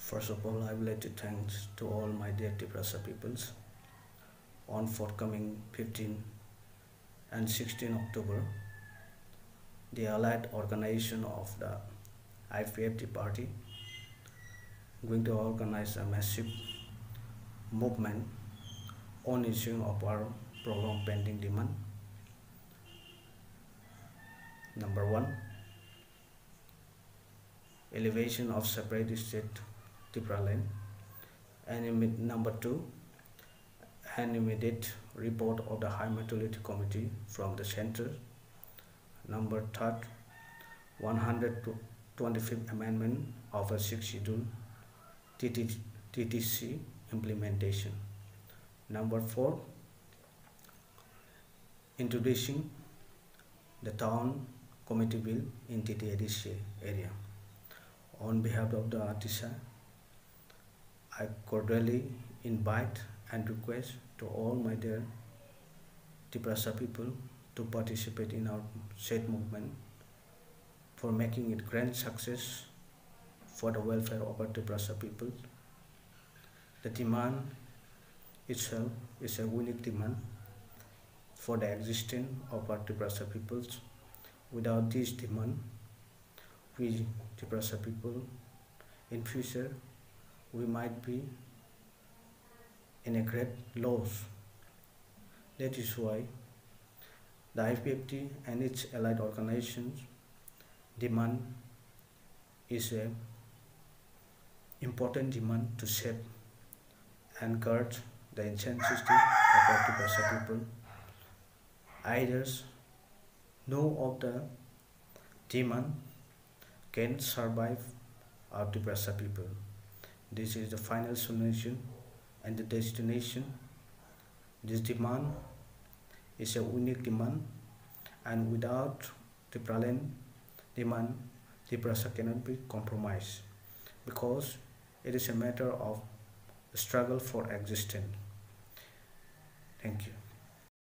First of all, I would like to thank to all my dear TRIPURA peoples. On forthcoming 15 and 16 October, the allied organization of the IPFT party going to organize a massive movement on issuing of our program pending demand. Number 1, elevation of separate state TRIPURA land. And number 2, an immediate report of the High Majority Committee from the center. Number 3, 125th amendment of a 6th schedule TTC implementation. Number 4, introducing the town committee bill in ATISA area. On behalf of the ATISA, I cordially invite and request to all my dear TRIPURA people to participate in our said movement for making it grand success for the welfare of our TRIPURA people. The demand itself is a unique demand for the existence of our TRIPURA peoples. Without this demand, we TRIPURA people in future we might be in a great loss. That is why the IPFT and its allied organizations demand is a important demand to shape and guard the ancient system of our TRIPURA people. Either no of the demand can survive our TRIPURA people. This is the final solution and the destination. This demand is a unique demand, and without TRIPURA land demand, TRIPURA cannot be compromised, because it is a matter of struggle for existence. Thank you.